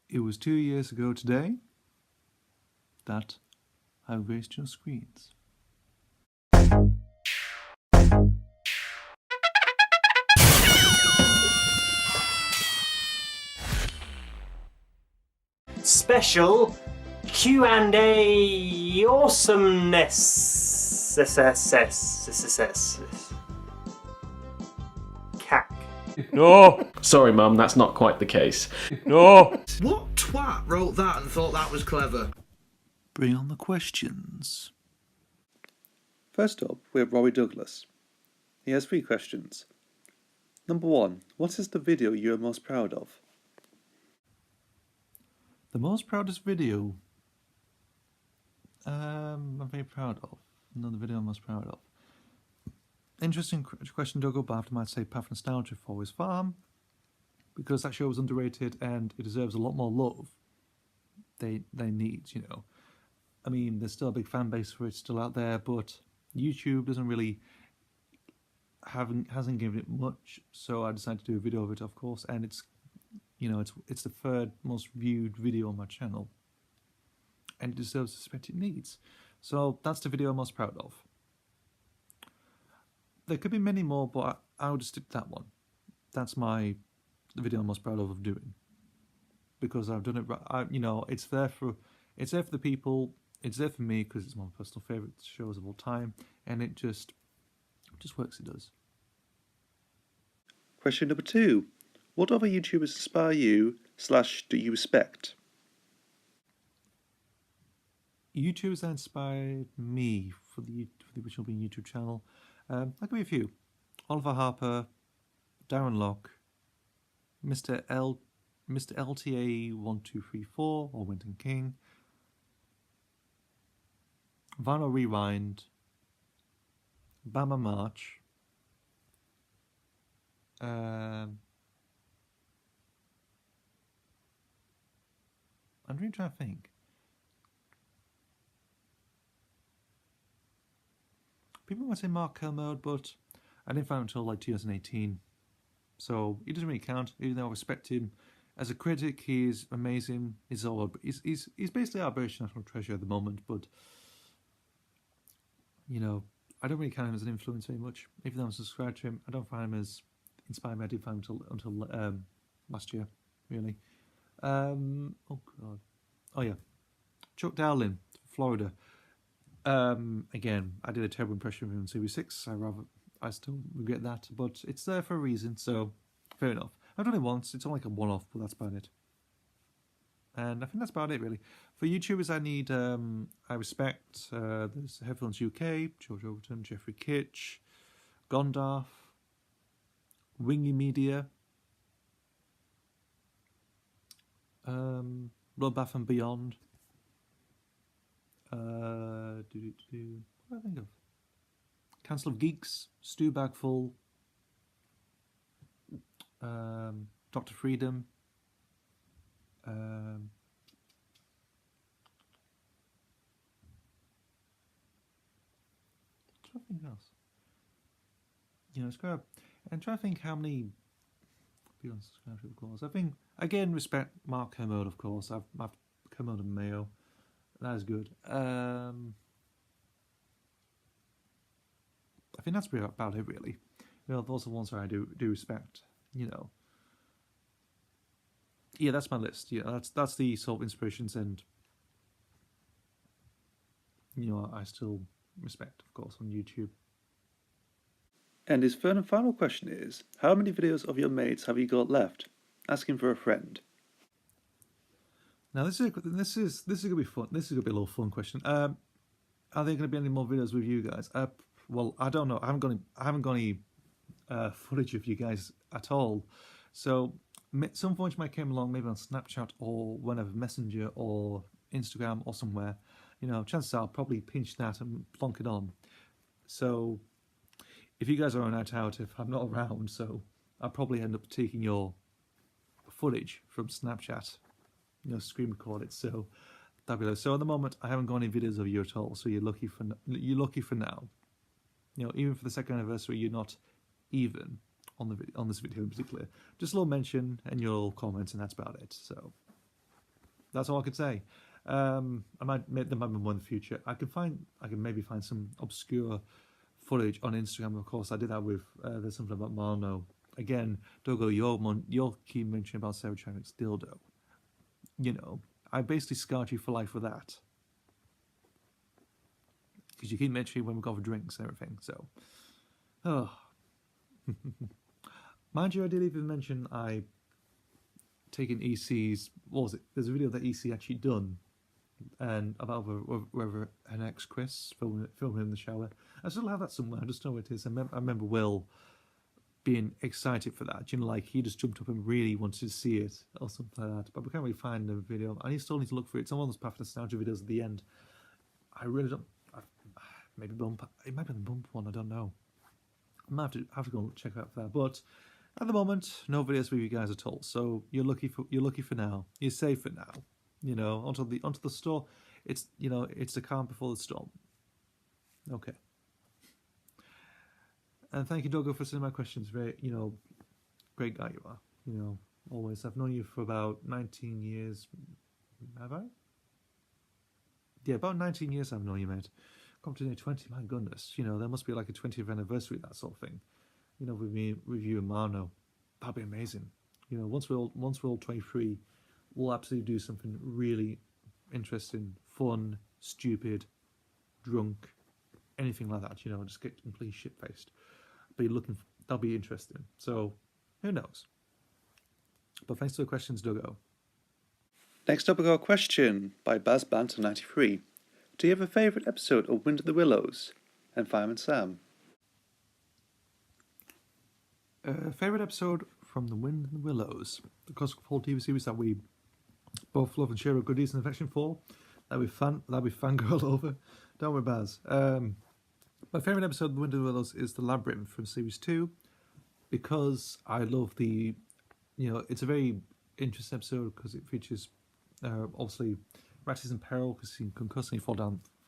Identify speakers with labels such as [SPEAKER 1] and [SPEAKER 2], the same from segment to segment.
[SPEAKER 1] It was 2 years ago today that I graced your screens.
[SPEAKER 2] Special Q&A awesomeness. Cack.
[SPEAKER 3] No!
[SPEAKER 4] Sorry, Mum, that's not quite the case.
[SPEAKER 3] No!
[SPEAKER 5] What twat wrote that and thought that was clever?
[SPEAKER 1] Bring on the questions.
[SPEAKER 6] First up, we have Rory Douglas. He has 3 questions. Number 1, what is the video you are most proud of?
[SPEAKER 1] The most proudest video I'm very proud of. Another video I'm most proud of. Interesting question, Dougal, but I might say Path Nostalgia for his farm, because that show was underrated and it deserves a lot more love they need, you know. I mean, there's still a big fan base for it still out there, but YouTube doesn't really hasn't given it much, so I decided to do a video of it, of course, and it's, you know, it's the 3rd most viewed video on my channel, and it deserves the respect it needs. So that's the video I'm most proud of. There could be many more, but I would stick to that one. That's the video I'm most proud of doing, because I've done it right. You know, it's there for the people. It's there for me because it's my personal favourite shows of all time, and it just works. It does.
[SPEAKER 6] Question number 2, what other YouTubers inspire you / do you respect?
[SPEAKER 1] YouTubers that inspired me for the original Being YouTube channel. I'll give you a few. Oliver Harper, Darren Locke, Mr. LTA 1234 or Winton King, Vinyl Rewind, Bama March, I'm really trying to think. People might say Mark Kermode, but I didn't find him until like 2018. So he doesn't really count, even though I respect him. As a critic, he is amazing. He's basically our British national treasure at the moment, but, you know, I don't really count him as an influence very much. Even though I'm subscribed to him, I don't find him as inspiring. I did find him until last year, really. Oh, God. Oh, yeah. Chuck Dowling, Florida. Again, I did a terrible impression of him in Series 6. I still regret that, but it's there for a reason, so fair enough. I've done it once. It's only like a one-off, but that's about it. And I think that's about it, really. For YouTubers, I respect, there's Headphones UK, George Overton, Jeffrey Kitch, Gondarf, Wingy Media, Bloodbath and Beyond. What do I think of? Council of Geeks, Stu Bagful, Dr. Freedom, trying to think else. You know, and try to think how many people subscribe to, of course. I think, again, respect Mark Kermode, of course. I've Kermode and Mayo. That is good. I think that's about it, really. You know, those are the ones that I do respect, you know. Yeah, that's my list. Yeah, that's the sort of inspirations, and, you know, I still respect, of course, on YouTube.
[SPEAKER 6] And his third and final question is, how many videos of your mates have you got left? Asking for a friend.
[SPEAKER 1] Now this is gonna be fun. This is gonna be a little fun question. Are there gonna be any more videos with you guys? Well, I don't know. I haven't got any footage of you guys at all. So some footage might come along, maybe on Snapchat or whenever, Messenger or Instagram or somewhere. You know, chances are I'll probably pinch that and plonk it on. So if you guys are on out if I'm not around, so I'll probably end up taking your footage from Snapchat. You know, screen record it. So that'd be nice. So at the moment, I haven't got any videos of you at all. So you're lucky for now. You know, even for the 2nd anniversary, you're not even on this video in particular. Just a little mention and your comments, and that's about it. So That's all I could say. There might be more in the future. I can maybe find some obscure footage on Instagram. Of course, I did that with there's something about Marno. Again, Dogo, you'll keep mentioning about Sarah Chadwick's dildo. You know, I basically scarred you for life with that. Because you keep mentioning when we go for drinks and everything. So, oh. Mind you, I did even mention I taken EC's, what was it? There's a video that EC actually done, and about whether an ex Chris filming him in the shower. I still have that somewhere. I just know where it is. I remember Will being excited for that. You know, like he just jumped up and really wanted to see it or something like that. But we can't really find the video. I still need to look for it. It's on one of those Path of Nostalgia videos at the end. I really don't. Maybe bump. It might be the bump one. I don't know. I might have to go and check it out for that. But at the moment, no videos with you guys at all. So you're lucky for now. You're safe for now. You know, onto the store. It's it's the calm before the storm. Okay. And thank you, Dogo, for sending my questions. Very, great guy you are. You know, always. I've known you for about 19 years. Have I? Yeah, about 19 years I've known you, mate. Come to near 20, my goodness. You know, there must be like a 20th anniversary, that sort of thing. You know, with you and Marno. That'd be amazing. You know, once we're all 23, we'll absolutely do something really interesting, fun, stupid, drunk, anything like that. You know, just get completely shit-faced. That'll be interesting. So, who knows? But thanks for the questions, Dogo.
[SPEAKER 6] Next up we got a question by BazBanter93. Do you have a favourite episode of Wind of the Willows and Fireman Sam?
[SPEAKER 1] Favourite episode from the Wind and the Willows, the Cosgrove TV series that we both love and share a goodies and affection for, that we fangirl over, don't we, Baz? My favourite episode of the Wind and the Willows is the Labyrinth from series 2, because I love it's a very interesting episode because it features obviously Ratty's in peril because he can concussively fall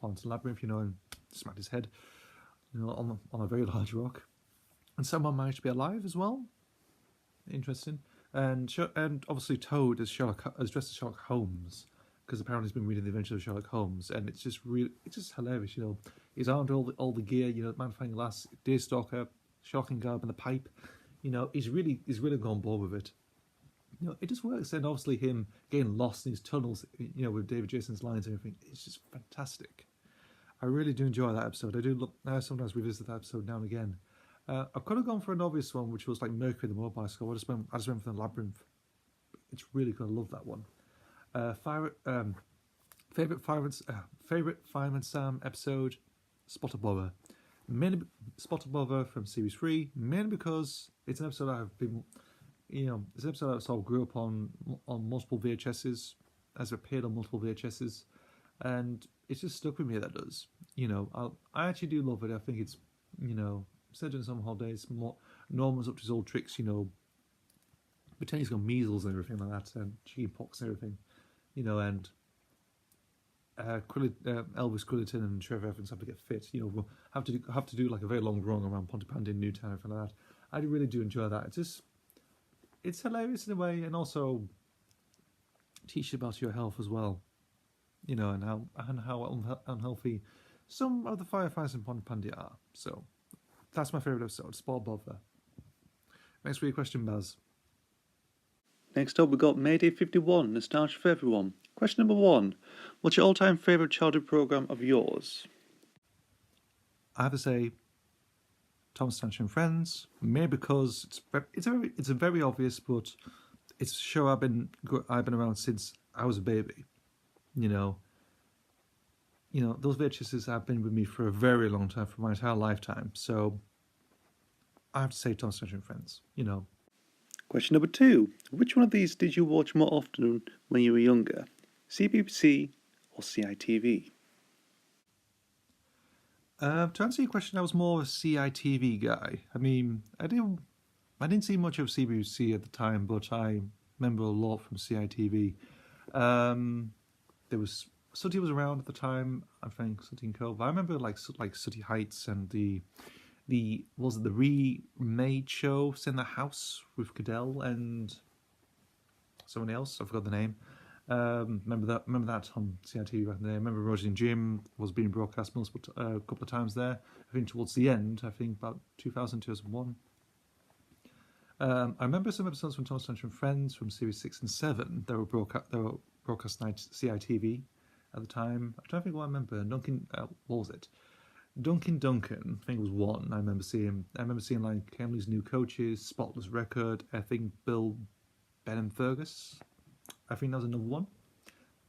[SPEAKER 1] into the labyrinth, and smack his head, on a very large rock. And someone managed to be alive as well. Interesting. And obviously Toad is dressed as Sherlock Holmes, because apparently he's been reading the Adventures of Sherlock Holmes, and it's just hilarious. He's armed all the gear, magnifying glass, deerstalker, shocking garb, and the pipe. He's really gone bored with it. It just works. And obviously him getting lost in these tunnels, with David Jason's lines and everything, it's just fantastic. I really do enjoy that episode. I sometimes revisit that episode now and again. I could have gone for an obvious one, which was like Mercury the Mobile Skull. I just went for the Labyrinth. It's really good. I love that one. Favorite Fireman Sam episode, Spotter Bother. Mainly Spotter Bother from series 3, mainly because it's an episode I've been, it's an episode I sort of grew up on multiple VHSs, as it appeared on multiple VHSs, and it's just stuck with me. That does, I actually do love it. I think it's, instead of some holidays, Norman's up to his old tricks, pretend he's got measles and everything like that, and chicken pox and everything, and Elvis Quillerton and Trevor Evans have to get fit, have to do like a very long run around Pontypandy in Newtown and everything like that. I really do enjoy that. It's hilarious in a way, and also teach you about your health as well, and how unhealthy some of the firefighters in Pontypandy are. So that's my favourite episode, Sport Bother. Thanks for your question, Baz.
[SPEAKER 6] Next up we got Mayday 51, Nostalgia for Everyone. Question number 1. What's your all-time favourite childhood programme of yours?
[SPEAKER 1] I have to say, Thomas Tancher and Friends, mainly because it's a very obvious, but it's a show I've been around since I was a baby. Those VHSs have been with me for a very long time, for my entire lifetime. So I have to say Thomas Tancher and Friends.
[SPEAKER 6] Question number 2. Which one of these did you watch more often when you were younger? CBBC or CITV?
[SPEAKER 1] To answer your question, I was more of a CITV guy. I mean, I didn't see much of CBBC at the time, but I remember a lot from CITV. There was Sooty was around at the time. I think Sooty and Co. But I remember like Sooty Heights and the remade show, Set in the House with Cadell and someone else. I forgot the name. Remember that on CITV back in the day. I remember Rosie and Jim was being broadcast multiple a couple of times there. I think towards the end, I think about 2000, 2001. I remember some episodes from Thomas Tantra and Friends from series 6 and 7. They were broadcast night CITV at the time. I don't think what I remember. What was it? Duncan, I think it was one. I remember seeing like Cambly's new coaches, Spotless Record. I think Bill, Ben and Fergus. I think that was another one.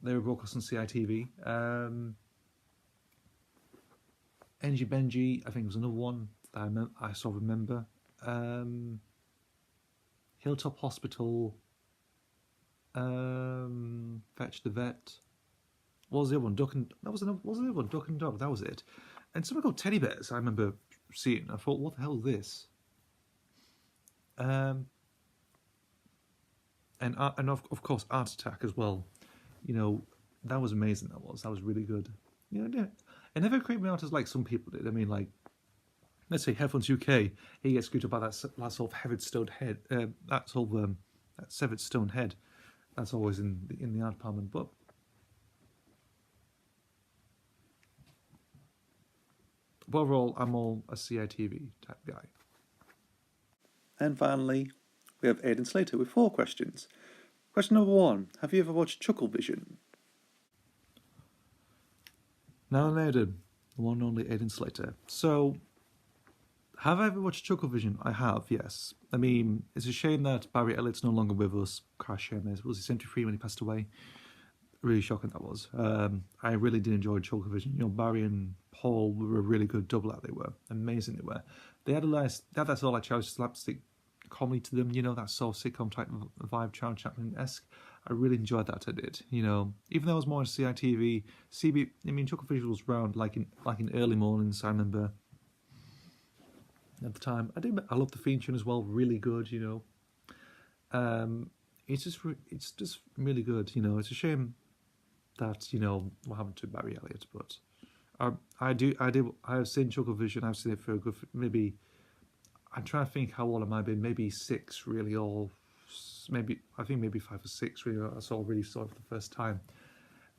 [SPEAKER 1] They were broadcast on CITV. Engie Benji, I think was another one that I sort of remember. Hilltop Hospital. Fetch the Vet. What was the other one? Duck and Dog. That was it. And something called Teddy Bears. I remember seeing. I thought, what the hell is this? And of course Art Attack as well. You know, that was amazing. That was really good. You know, it never creeped me out as like some people did. I mean, like, let's say Headphones UK, he gets screwed up by that sort of severed stone head. That severed stone head. That's always in the art department. But overall, I'm all a CITV type guy.
[SPEAKER 6] And finally, we have Aidan Slater with 4 questions. Question number 1. Have you ever watched Chucklevision?
[SPEAKER 1] Now, Aidan, the one and only Aidan Slater. So, have I ever watched Chucklevision? I have, yes. I mean, it's a shame that Barry Elliott's no longer with us. Crash shame is. Was he 73 when he passed away? Really shocking that was. I really did enjoy Chucklevision. You know, Barry and Paul were a really good double act. They were amazing. They were. They had that sort of like Charlie slapstick comedy to them. You know, that sort of sitcom type of vibe, Charlie Chaplin-esque. I really enjoyed that. I did. You know, even though I was more on CITV, I mean, Chucklevision was around like in early mornings. I remember at the time. I loved the theme tune as well. Really good. You know, it's just really good. You know, it's a shame that, you know, what happened to Barry Elliott, but I have seen Chucklevision. I've seen it for a good, maybe, I'm trying to think how old I might have been, maybe 6 really, or maybe 5 or 6 really. I really saw it for the first time.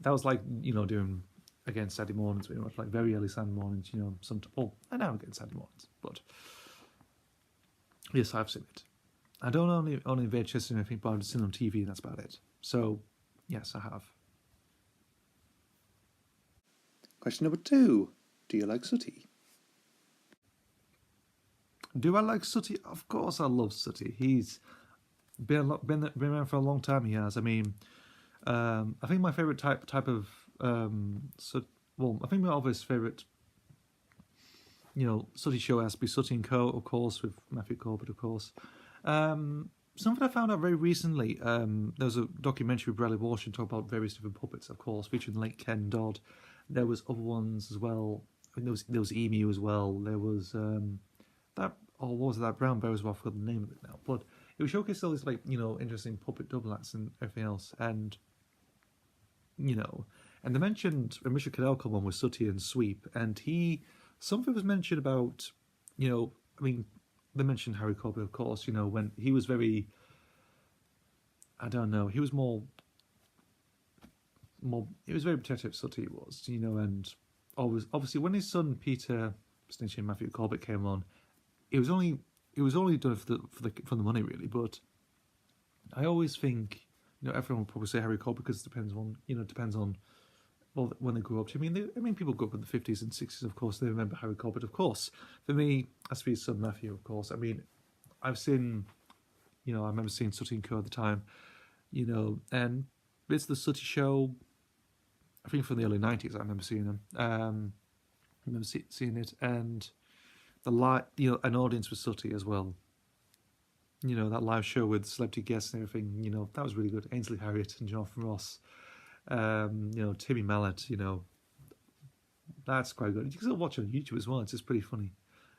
[SPEAKER 1] That was like, you know, doing, again, Saturday mornings, pretty much, like very early Saturday mornings, you know, I now get Saturday mornings, but yes, I've seen it. I don't only VHS and anything, but I've seen it on TV and that's about it. So, yes, I have.
[SPEAKER 6] Question number 2. Do you like Sooty?
[SPEAKER 1] Do I like Sooty? Of course I love Sooty. He's been around for a long time, he has. I mean, I think my favourite type of... I think my obvious favourite, you know, Sooty show has to be Sooty & Co, of course, with Matthew Corbett, of course. Something I found out very recently, there was a documentary with Bradley Walsh and talk about various different puppets, of course, featuring the late Ken Dodd. There was other ones as well. I think there was Emu as well. There was what was that Brown Bear as well? I forgot the name of it now. But it was showcased all these, like, you know, interesting puppet double acts and everything else. And, you know, and they mentioned when Richard Cadell come on with Sooty and Sweep, and something was mentioned about, you know, I mean, they mentioned Harry Corbett, of course, you know, when he was very, I don't know, he was he was very protective, Sooty was, you know, and obviously when his son Peter, essentially Matthew Corbett, came on, it was only done for the money, really. But I always think, you know, everyone would probably say Harry Corbett because it depends on well, when they grew up. I mean, people grew up in the 50s and 60s, of course. They remember Harry Corbett, of course. For me, it has to be his son Matthew, of course. I mean, I've seen, you know, I remember seeing Sooty & Co at the time, you know, and it's the Sooty show. I think from the early 90s, I remember seeing them. I remember seeing it, and you know, an audience with Sooty as well. You know, that live show with celebrity guests and everything, you know, that was really good. Ainsley Harriott and Jonathan Ross. You know, Timmy Mallet, you know, that's quite good. You can still watch it on YouTube as well. It's just pretty funny.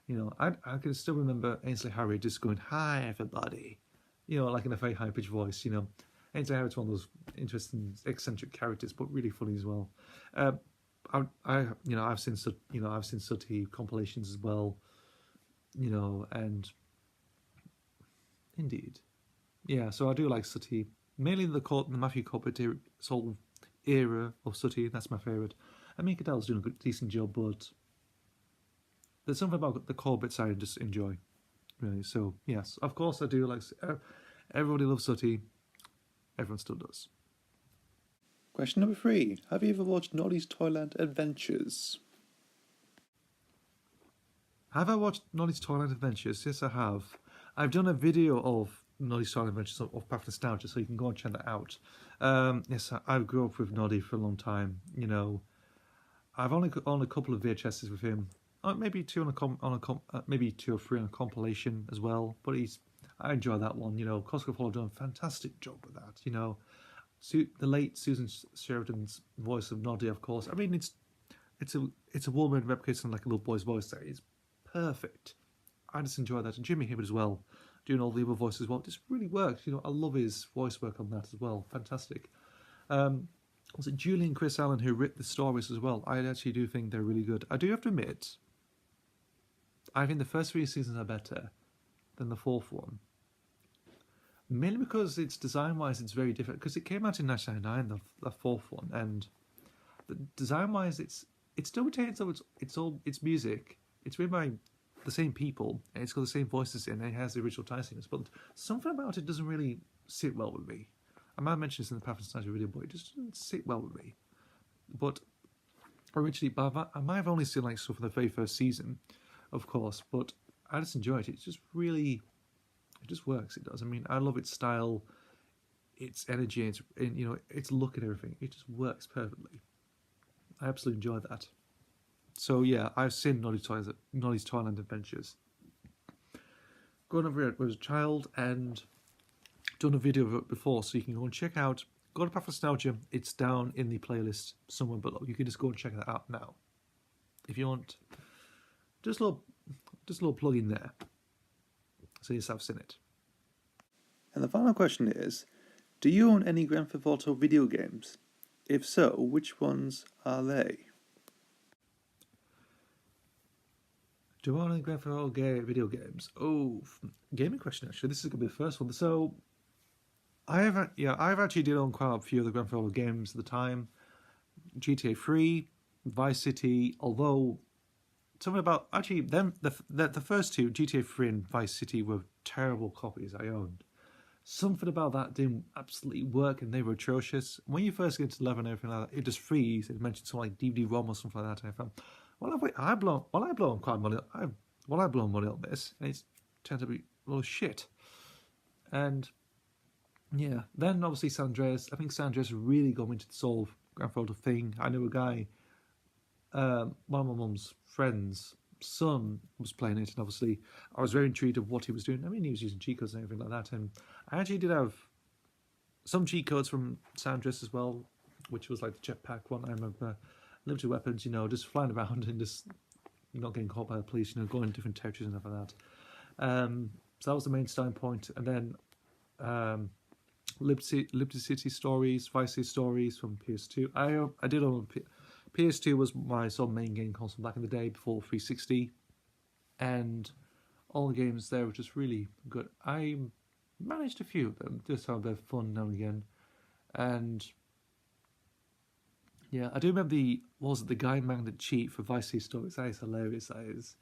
[SPEAKER 1] You know, I can still remember Ainsley Harriott just going, "Hi, everybody," you know, like in a very high-pitched voice, you know. Ainsley Harriott's one of those interesting, eccentric characters, but really funny as well. I've seen Sooty compilations as well, you know, and indeed, yeah. So I do like Sooty. mainly the Matthew Corbett sort of era of Sooty. That's my favourite. I mean, Cadell's doing a decent job, but there's something about the Corbett side I just enjoy, really. So yes, of course I do like. Everybody loves Sooty. Everyone still does.
[SPEAKER 6] Question number 3. Have you ever watched Noddy's Toyland Adventures?
[SPEAKER 1] Have I watched Noddy's Toyland Adventures? Yes, I have. I've done a video of Noddy's Toyland Adventures of Path Nostalgia, so you can go and check that out. Yes, I grew up with Noddy for a long time. You know, I've only owned a couple of VHSs with him. Maybe two maybe 2 or 3 on a compilation as well. But I enjoy that one. You know, Cosgrove Hall have done a fantastic job with that. You know, the late Susan Sheridan's voice of Noddy, of course. I mean, it's a woman replicating like a little boy's voice. There is perfect. I just enjoy that, and Jimmy Hibbert as well, doing all the other voices as well. It just really works. You know, I love his voice work on that as well. Fantastic. Was it Julie and Chris Allen who wrote the stories as well? I actually do think they're really good. I do have to admit, I think the first 3 seasons are better than the 4th one. Mainly because it's design-wise, it's very different. Because it came out in 1999, the 4th one, and design-wise, it still retains its music. It's written by the same people, and it's got the same voices in, and it has the original tie singers. But something about it doesn't really sit well with me. I might mention this in the Path Nostalgia video, but it just doesn't sit well with me. But originally, I might have only seen like stuff in the very first season, of course, but I just enjoy it. It's just really. It just works. It does. I mean, I love its style, its energy, its look and everything. It just works perfectly. I absolutely enjoy that. So yeah, I've seen Noddy's Toyland Adventures. Growing up with as a child and done a video of it before, so you can go and check out. Go to Path Nostalgia. It's down in the playlist somewhere below. You can just go and check that out now, if you want. Just a little plug in there. So yes, I've seen it.
[SPEAKER 6] And the final question is, do you own any Grand Theft Auto video games? If so, which ones are they?
[SPEAKER 1] Do I own any Grand Theft Auto video games? Oh, gaming question actually. This is going to be the first one. So, I've actually did own quite a few of the Grand Theft Auto games at the time. GTA 3, Vice City, although something about actually them the first 2, GTA 3 and Vice City, were terrible copies I owned. Something about that didn't absolutely work, and they were atrocious. When you first get to 11 and everything like that, it just frees. It mentioned something like DVD-ROM or something like that. And I found, I blow money on this, and it turns out to be a lot of shit. And yeah, then obviously San Andreas. I think San Andreas really got me into the sort of Grand Theft Auto thing. I knew a guy. One of my mum's friends' son was playing it, and obviously I was very intrigued of what he was doing. I mean, he was using cheat codes and everything like that, and I actually did have some cheat codes from San Andreas as well, which was like the jetpack one. I remember limited weapons, just flying around and just not getting caught by the police, going to different territories and stuff like that. So that was the main starting point, and then Liberty City stories, Vice City stories from PS2. I did own PS2 was my sort of main game console back in the day before 360, and all the games there were just really good. I managed a few of them, just have a bit of fun now and again, and yeah, I do remember the Guy Magnet cheat for Vice City stories. That is hilarious. That is.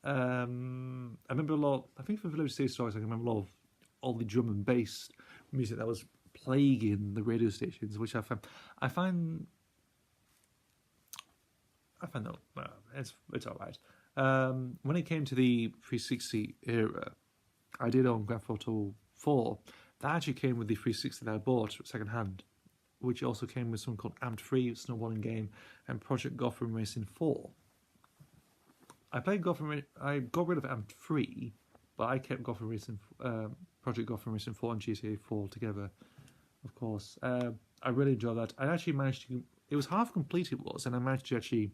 [SPEAKER 1] I remember a lot. I think for Liberty City stories, I can remember a lot of all the drum and bass music that was plaguing the radio stations, which I find that it's all right. When it came to the 360 era, I did own Grand Theft Auto 4. That actually came with the 360 that I bought second hand, which also came with something called Amped 3, a snowboarding game, and Project Gotham Racing 4. I got rid of Amped 3, but I kept Project Gotham Racing 4 and GTA 4 together, of course. I really enjoyed that. I actually managed to. It was half complete, it was, and I managed to actually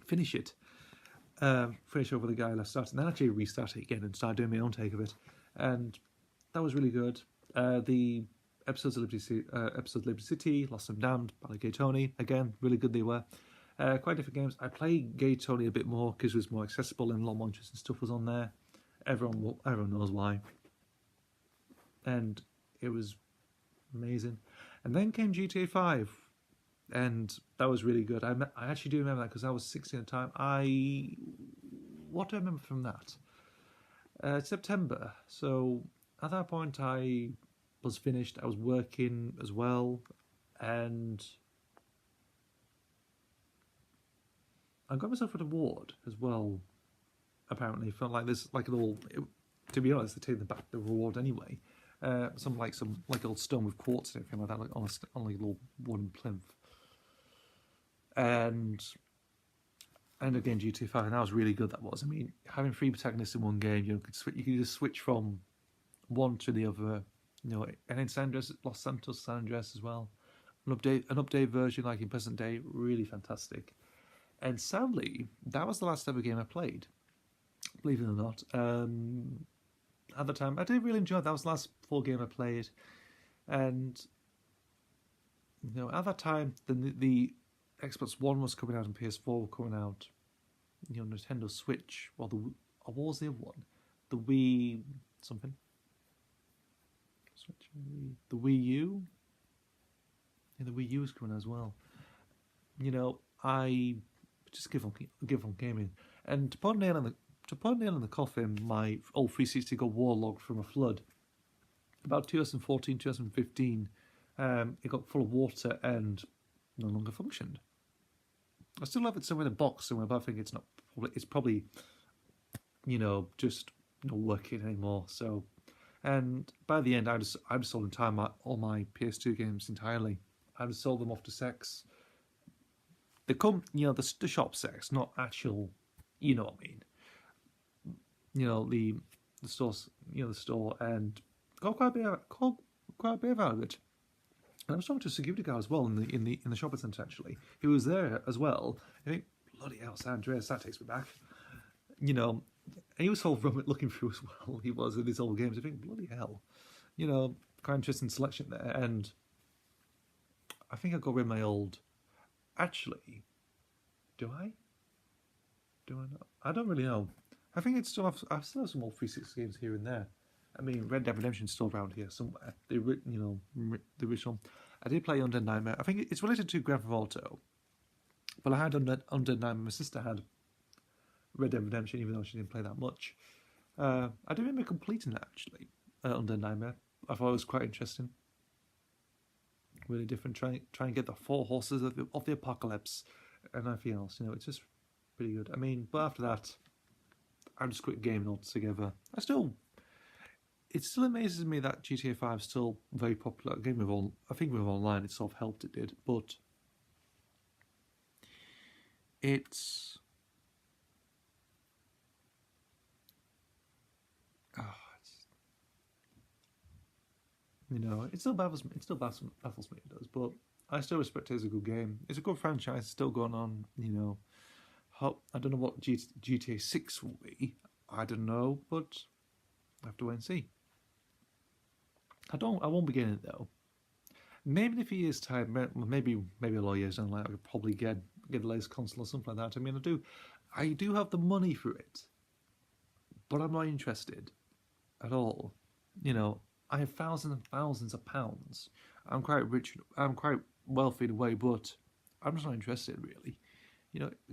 [SPEAKER 1] finish it. Finish over the guy I left started, and then actually restart it again and start doing my own take of it. And that was really good. The episodes of Liberty City, Lost and Damned, Bally Gay Tony, again, really good they were. Quite different games. I played Gay Tony a bit more because it was more accessible and a lot more interesting stuff was on there. Everyone knows why. And it was amazing. And then came GTA 5, and that was really good. I actually do remember that because I was 16 at the time. What do I remember from that? September. So at that point, I was finished. I was working as well, and I got myself an award as well. Apparently, felt like this, like an all. To be honest, they take the reward anyway. Some old stone with quartz and everything like that, like on a little wooden plinth. And again, GTA 5, and that was really good. That was. I mean, having 3 protagonists in one game, you could just switch from one to the other. And in San Andreas, Los Santos, San Andreas as well. An update version like in present day, really fantastic. And sadly, that was the last ever game I played. Believe it or not. At the time, I did really enjoy it. That was the last full game I played. And at that time, the Xbox One was coming out and PS4 were coming out. Nintendo Switch, or what was the other one? The Wii something. Switch, the Wii U. Yeah, the Wii U is coming out as well. I just give on gaming, and to put a nail in the coffin, my old 360 got waterlogged from a flood. About 2014, 2015, it got full of water and no longer functioned. I still have it somewhere in a box somewhere, but I think it's not. It's probably, just not working anymore. So, and by the end, I just sold all my PS2 games entirely. I just sold them off to sex. They come, the shop sex, not actual. You know what I mean? The stores, the store, and got quite a bit out of it. And I was talking to a security guard as well in the shopping centre actually. He was there as well. I think, bloody hell, San Andreas, that takes me back. And he was all from it looking through as well. He was in these old games. I think, bloody hell, quite interesting selection there. And I think I got rid of my old. Actually, do I? Do I know? I don't really know. I think I still have some old 360 games here and there. I mean, Red Dead Redemption's still around here somewhere. The original. I did play Undead Nightmare. I think it's related to Grand Theft Auto. But I had Undead Nightmare. My sister had Red Dead Redemption, even though she didn't play that much. I do remember completing that, actually. Undead Nightmare. I thought it was quite interesting. Really different. Try and get the 4 horses of the apocalypse and everything else. It's just pretty good. I mean, but after that, I just quit gaming altogether. It still amazes me that GTA 5 is still very popular. I think with online it sort of helped, it did, but it's it still baffles me. It still baffles me. It does, but I still respect it as a good game. It's a good franchise. It's still going on. I don't know what GTA 6 will be. I don't know, but I have to wait and see. I won't be getting it though. Maybe in a few years' time, maybe a lot of years down the line, I could probably get the latest console or something like that. I mean, I do have the money for it, but I'm not interested at all. I have thousands and thousands of pounds. I'm quite rich. I'm quite wealthy in a way, but I'm just not interested really.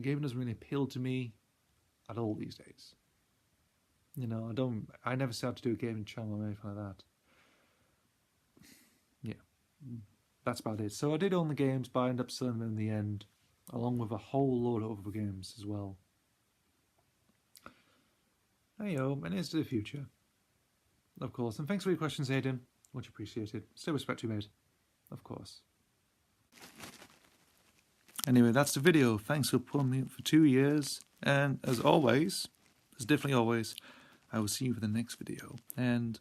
[SPEAKER 1] Gaming doesn't really appeal to me at all these days. I never set out to do a gaming channel or anything like that. Yeah, that's about it. So I did own the games, but I ended up selling them in the end, along with a whole load of other games as well. Heyo, and here's to the future, of course. And thanks for your questions, Aiden. Much appreciated. Still respect you, mate. Of course. Anyway, that's the video. Thanks for putting me up for 2 years. And as definitely always, I will see you for the next video. And